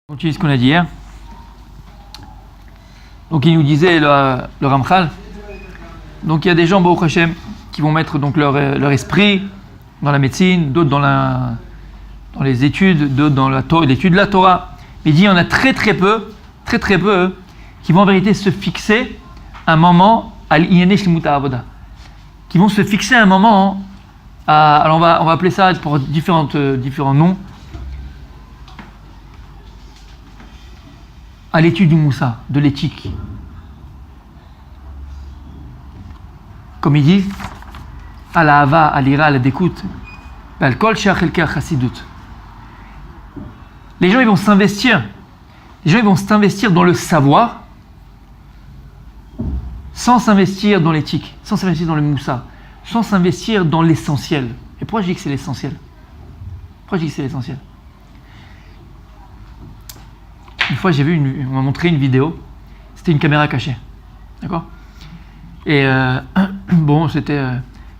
On continue ce qu'on a dit hier. Donc il nous disait le Ramchal. Donc il y a des gens, Baruch Hashem, qui vont mettre donc leur esprit dans la médecine, d'autres dans les études, d'autres dans l'étude de la Torah. Mais il dit il y en a très peu, qui vont en vérité se fixer un moment à l'Iyané Shlimuta Avoda. Qui vont se fixer un moment alors on va appeler ça pour différents noms. À l'étude du Moussa, de l'éthique. Comme il dit, à la hava, à l'ira, à la découte, les gens ils vont s'investir. Les gens ils vont s'investir dans le savoir, sans s'investir dans l'éthique, sans s'investir dans le Moussa, sans s'investir dans l'essentiel. Et pourquoi je dis que c'est l'essentiel? Une fois, on m'a montré une vidéo. C'était une caméra cachée, d'accord. Et c'était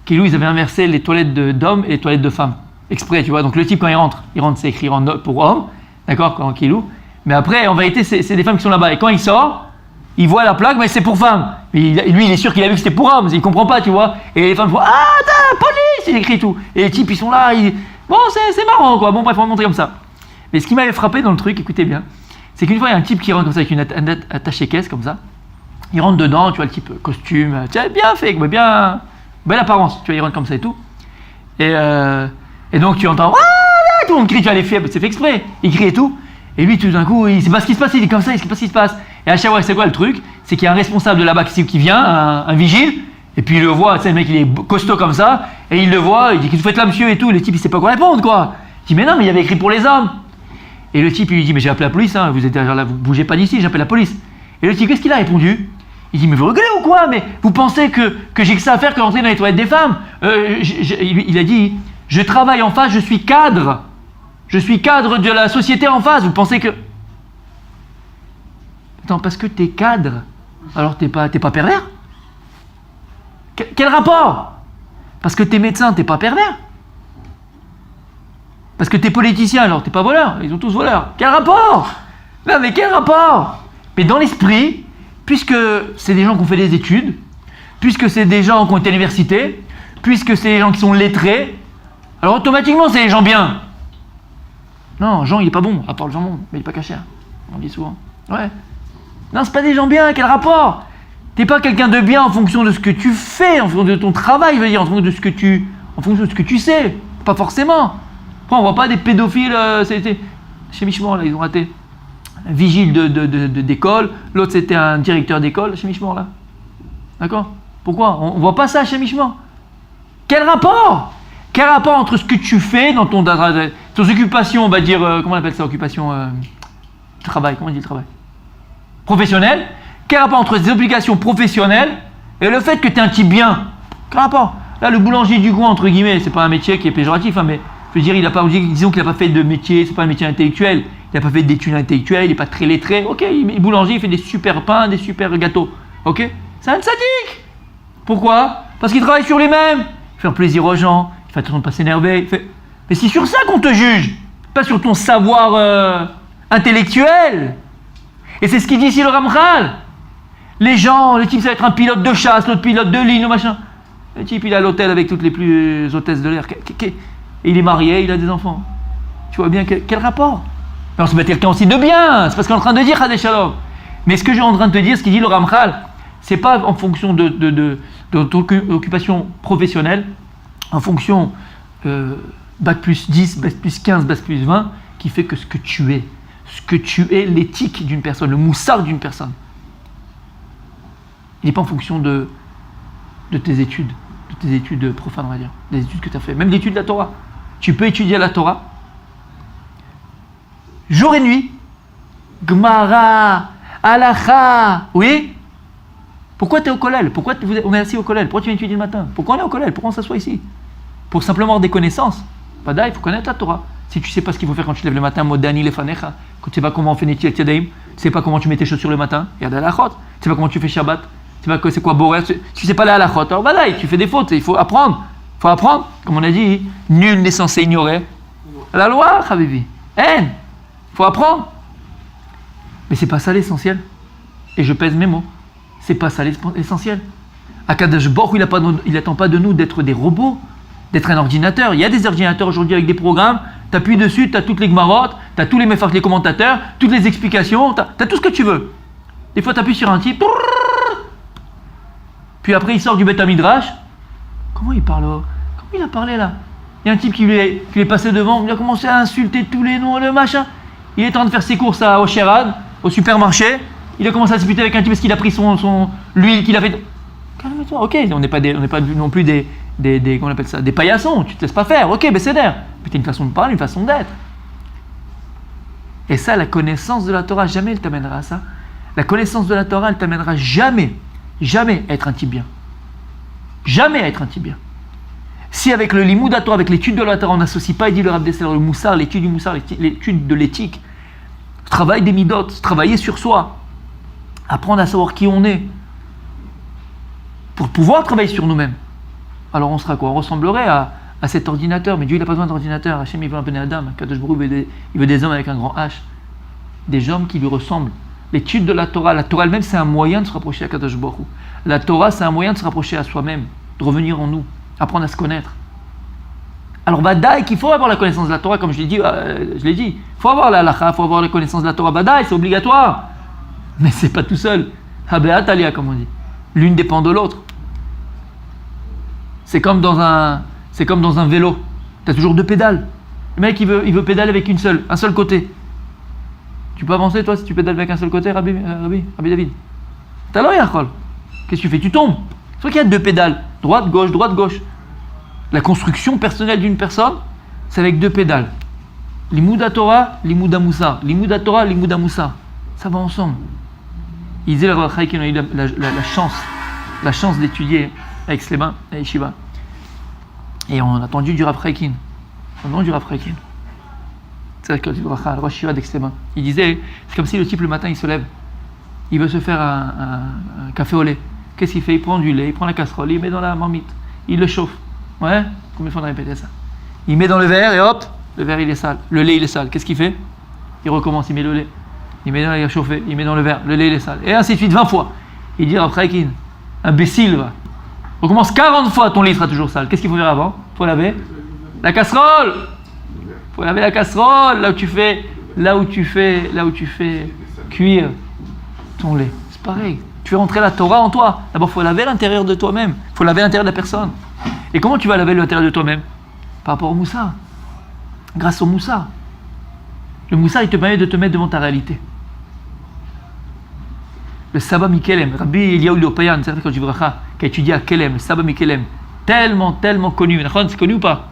Kilou, ils avaient inversé les toilettes d'hommes et les toilettes de femmes, exprès, tu vois. Donc le type quand il rentre, c'est écrit pour homme, d'accord, quand Kilou. Mais après, en vérité, c'est des femmes qui sont là-bas. Et quand il sort, il voit la plaque, mais c'est pour femme. Mais lui, il est sûr qu'il a vu que c'était pour homme. Il comprend pas, tu vois. Et les femmes font police, il écrit tout. Et les types, ils sont là. C'est marrant, quoi. Bon, bref, on va montrer comme ça. Mais ce qui m'avait frappé dans le truc, écoutez bien. C'est qu'une fois, il y a un type qui rentre comme ça avec une attachée-caisse comme ça. Il rentre dedans, tu vois, le type costume, tu vois, bien fait, bien belle apparence, tu vois, il rentre comme ça et tout. Et donc tu entends, tout le monde crie, tu vois, les faibles, c'est fait exprès. Il crie et tout. Et lui, tout d'un coup, il sait pas ce qui se passe, il est comme ça, il sait pas ce qui se passe. Et à chaque fois, c'est quoi le truc? C'est qu'il y a un responsable de là-bas qui vient, un vigile, et puis il le voit, tu sais, le mec, il est costaud comme ça, et il le voit, il dit, qu'est-ce que vous faites là, monsieur, et tout. Le type, il sait pas quoi répondre, quoi. Il dit, mais non, mais il y avait écrit pour les hommes. Et le type, il lui dit, mais j'ai appelé la police, hein, vous êtes là, vous bougez pas d'ici, j'appelle la police. Et le type, qu'est-ce qu'il a répondu? Il dit, mais vous rigolez ou quoi? Mais vous pensez que j'ai que ça à faire que rentrer dans les toilettes des femmes? Il a dit, je travaille en face, je suis cadre. Je suis cadre de la société en face, vous pensez que... Attends, parce que t'es cadre, alors t'es pas pervers? Quel rapport? Parce que t'es médecin, t'es pas pervers? Parce que t'es politicien, alors t'es pas voleur. Ils sont tous voleurs. Quel rapport? Non mais quel rapport? Mais dans l'esprit, puisque c'est des gens qui ont fait des études, puisque c'est des gens qui ont été à l'université, puisque c'est des gens qui sont lettrés, alors automatiquement c'est des gens bien. Non, Jean il est pas bon, à part le jambon, mais il est pas caché. On dit souvent. Ouais. Non, c'est pas des gens bien, quel rapport? T'es pas quelqu'un de bien en fonction de ce que tu fais, en fonction de ton travail, je veux dire, en fonction de ce que tu sais. Pas forcément. On voit pas des pédophiles, c'était chez Michemort là, ils ont raté. Un vigile d'école, l'autre c'était un directeur d'école chez Michemort là. D'accord? Pourquoi? On voit pas ça chez Michemort. Quel rapport? Quel rapport entre ce que tu fais dans ton occupation, on va dire, comment on appelle ça, occupation travail, comment on dit le travail? Professionnel. Quel rapport entre tes obligations professionnelles et le fait que tu es un type bien? Quel rapport? Là, le boulanger du coin, entre guillemets, c'est pas un métier qui est péjoratif, hein, mais je veux dire, disons qu'il n'a pas fait de métier, c'est pas un métier intellectuel, il n'a pas fait d'études intellectuelles, il n'est pas très lettré, ok, il est boulanger, il fait des super pains, des super gâteaux, ok? C'est un sadique! Pourquoi? Parce qu'il travaille sur lui-même, faire plaisir aux gens, il fait attention de ne pas s'énerver, mais c'est sur ça qu'on te juge, pas sur ton savoir intellectuel. Et c'est ce qu'il dit ici le Ramchal. Les gens, le type ça va être un pilote de chasse, l'autre pilote de ligne, machin. Le type il est à l'hôtel avec toutes les plus hôtesses de l'air. Et il est marié, il a des enfants. Tu vois bien quel rapport? Mais on se met quelqu'un aussi de bien, c'est parce qu'on est en train de dire Chadé Shalom. Mais ce que j'ai en train de te dire, ce qu'il dit le Ramchal, c'est pas en fonction de ton occupation professionnelle, en fonction bac plus 10, bac plus 15, bac plus 20, qui fait que ce que tu es, l'éthique d'une personne, le moussard d'une personne. Il n'est pas en fonction de tes études profanes, on va dire, des études que tu as fait, même l'étude de la Torah. Tu peux étudier la Torah jour et nuit, Gemara, Halacha, oui. Pourquoi tu es au collège? Pourquoi on est assis au collège? Pourquoi tu viens étudier le matin? Pourquoi on est au collège? Pourquoi on s'assoit ici? Pour simplement avoir des connaissances. Pas d'ailleurs, il faut connaître la Torah. Si tu ne sais pas ce qu'il faut faire quand tu te lèves le matin, Modani Lefanecha, quand tu ne sais pas comment on fait Netilat Yadayim, tu ne sais pas comment tu mets tes chaussures le matin, regarde la halachot. Tu ne sais pas comment tu fais Shabbat, tu ne sais pas c'est quoi Borer, tu ne sais pas la halachot, alors voilà, tu fais des fautes, il faut apprendre. Il faut apprendre, comme on a dit, nul n'est censé ignorer la loi, Habibi. Il faut apprendre. Mais c'est pas ça l'essentiel. Et je pèse mes mots. C'est pas ça l'essentiel. Akadosh Baruch Hu, il n'attend pas de nous d'être des robots, d'être un ordinateur. Il y a des ordinateurs aujourd'hui avec des programmes, tu appuies dessus, tu as toutes les gmarottes, tu as tous les les commentateurs, toutes les explications, tu as tout ce que tu veux. Des fois tu appuies sur un type, puis après il sort du Beth Midrash. Comment il parle? Comment il a parlé là? Il y a un type qui lui est passé devant, il a commencé à insulter tous les noms, le machin. Il est en train de faire ses courses au Sherad, au supermarché. Il a commencé à discuter avec un type parce qu'il a pris l'huile qu'il a fait. Calme-toi, ok, on n'est pas non plus des comment on appelle ça, des paillassons, tu te laisses pas faire, ok, mais c'est d'air. Mais tu as une façon de parler, une façon d'être. Et ça, la connaissance de la Torah, jamais elle t'amènera à ça. La connaissance de la Torah, elle t'amènera jamais à être un type bien. Jamais à être un type bien. Si avec le limud à Torah, avec l'étude de la Torah, on n'associe pas, il dit le Rav Dessler, le moussar, l'étude du moussar, l'étude de l'éthique, travail des midot, travailler sur soi, apprendre à savoir qui on est, pour pouvoir travailler sur nous-mêmes. Alors on sera quoi? On ressemblerait à cet ordinateur, mais Dieu il n'a pas besoin d'ordinateur. Hachem il veut un ben Adam, Kadosh Baruch Hu, il veut des hommes avec un grand H, des hommes qui lui ressemblent. L'étude de la Torah elle-même c'est un moyen de se rapprocher à Kadosh Baruch Hu. La Torah c'est un moyen de se rapprocher à soi-même, de revenir en nous, apprendre à se connaître. Alors badaï qu'il faut avoir la connaissance de la Torah, comme je l'ai dit, il faut avoir la halakha, il faut avoir la connaissance de la Torah, badaï, c'est obligatoire. Mais c'est pas tout seul. Habeat alia comme on dit. L'une dépend de l'autre. C'est comme dans un vélo. Tu as toujours deux pédales. Le mec il veut pédaler avec un seul côté. Tu peux avancer toi si tu pédales avec un seul côté, Rabbi David? T'as l'oreille, qu'est-ce que tu fais? Tu tombes. C'est vrai qu'il y a deux pédales. Droite, gauche. La construction personnelle d'une personne, c'est avec deux pédales. Limud Torah, Limud Moussar. Limud Torah, Limud Moussar. Ça va ensemble. Il disait le Rav Chaim qu'il a eu la chance d'étudier avec Slema et Yeshiva. Et on a entendu du Rav Chaim. Au nom du Rav Chaim. C'est le Rosh Yeshiva d'Exlema. Il disait, c'est comme si le type le matin il se lève, il veut se faire un café au lait. Qu'est-ce qu'il fait? Il prend du lait, il prend la casserole, il met dans la marmite, il le chauffe. Ouais? Combien de fois on a répété ça? Il met dans le verre et hop, le verre il est sale. Le lait il est sale. Qu'est-ce qu'il fait? Il recommence, il met le lait. Il met dans le chauffé, il met dans le verre, le lait il est sale. Et ainsi de suite, 20 fois. Il dit Rav Chaim, imbécile va. Recommence 40 fois, ton lait sera toujours sale. Qu'est-ce qu'il faut faire avant? Il faut laver la casserole. Il faut laver la casserole, là où tu fais cuire ton lait. C'est pareil. Tu fais rentrer la Torah en toi. D'abord, il faut laver l'intérieur de toi-même. Il faut laver l'intérieur de la personne. Et comment tu vas laver l'intérieur de toi-même? Par rapport au moussard. Grâce au moussard. Le moussard, il te permet de te mettre devant ta réalité. Le Saba Mikelem, Rabbi Eliyahu Lopayan, c'est quand qui a étudié à Kelem, le Saba Mikelem, tellement connu. C'est connu ou pas?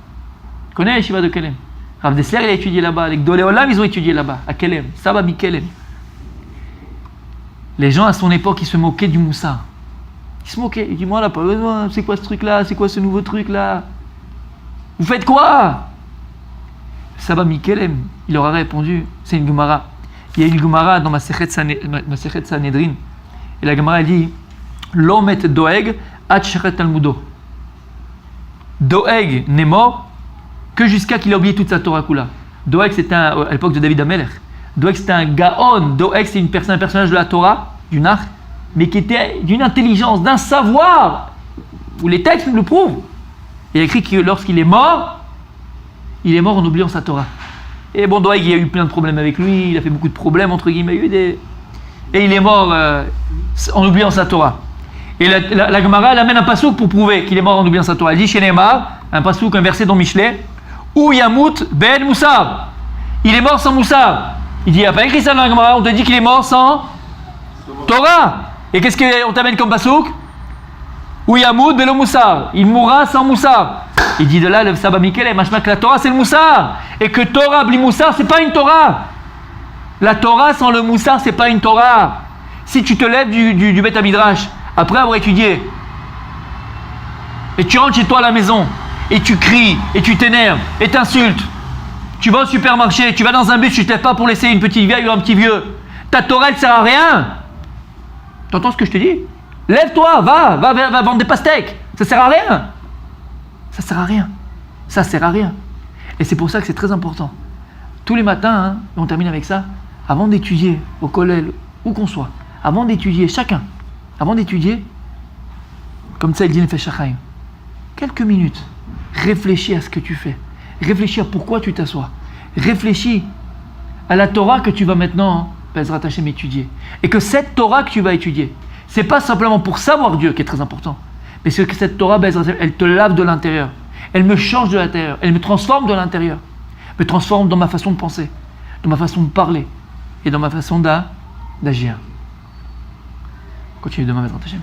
Tu connais les Shiva de Kelem? Rav Dessler, il a étudié là-bas. Les Gdolei Olam, ils ont étudié là-bas, à Kelem, Saba Mikelem. Les gens à son époque, ils se moquaient du moussard. Ils se moquaient. Ils disent, moi, là, pas besoin. C'est quoi ce truc-là? C'est quoi ce nouveau truc-là? Vous faites quoi? Saba Mikelem, il leur a répondu, c'est une Gemara. Il y a une Gemara dans Masechet Sanhedrin. Et la Gemara, elle dit, L'omet doeg ad shechet talmudo. Doeg n'est mort que jusqu'à qu'il a oublié toute sa Torah Kula. Doeg, c'était à l'époque de David Amelech. Doeg, c'était un Gaon. Doeg, c'est un personnage de la Torah, du Nach, mais qui était d'une intelligence, d'un savoir, où les textes nous le prouvent. Il a écrit que lorsqu'il est mort en oubliant sa Torah. Et bon, Doeg, il y a eu plein de problèmes avec lui, il a fait beaucoup de problèmes, entre guillemets, et il est mort en oubliant sa Torah. Et la Gemara, elle amène un pasouk pour prouver qu'il est mort en oubliant sa Torah. Elle dit chez Neymar, un pasouk, un verset dans Michelet, ou Yamout ben Moussar. Il est mort sans Moussar. Il dit, il n'y a pas écrit ça dans la Gemara, on te dit qu'il est mort sans Torah. Et qu'est-ce qu'on t'amène comme pasouk? Ou Yamout ben Moussar. Il mourra sans Moussar. Il dit de là, le Saba Mikelem, machma que la Torah c'est le Moussar. Et que Torah bli Moussar, c'est pas une Torah. La Torah sans le Moussar, c'est pas une Torah. Si tu te lèves du Beth Midrash, après avoir étudié, et tu rentres chez toi à la maison, et tu cries, et tu t'énerves, et t'insultes, tu vas au supermarché, tu vas dans un bus, tu te lèves pas pour laisser une petite vieille ou un petit vieux, ta Torah elle sert à rien. T'entends ce que je te dis? Lève-toi, va vendre des pastèques, ça sert à rien. Ça sert à rien. Ça sert à rien. Et c'est pour ça que c'est très important. Tous les matins, et on termine avec ça, avant d'étudier au collège, où qu'on soit, avant d'étudier, chacun, avant d'étudier, comme ça il dit Nefesh HaChaim, quelques minutes, réfléchis à ce que tu fais, réfléchis à pourquoi tu t'assois, réfléchis à la Torah que tu vas maintenant, Bezrat Hashem, étudier. Et que cette Torah que tu vas étudier, c'est pas simplement pour savoir Dieu qui est très important, mais c'est que cette Torah, Bezrat Hashem, elle te lave de l'intérieur, elle me change de l'intérieur, elle me transforme de l'intérieur, me transforme dans ma façon de penser, dans ma façon de parler et dans ma façon d'agir. Continue demain, Bezrat Hashem.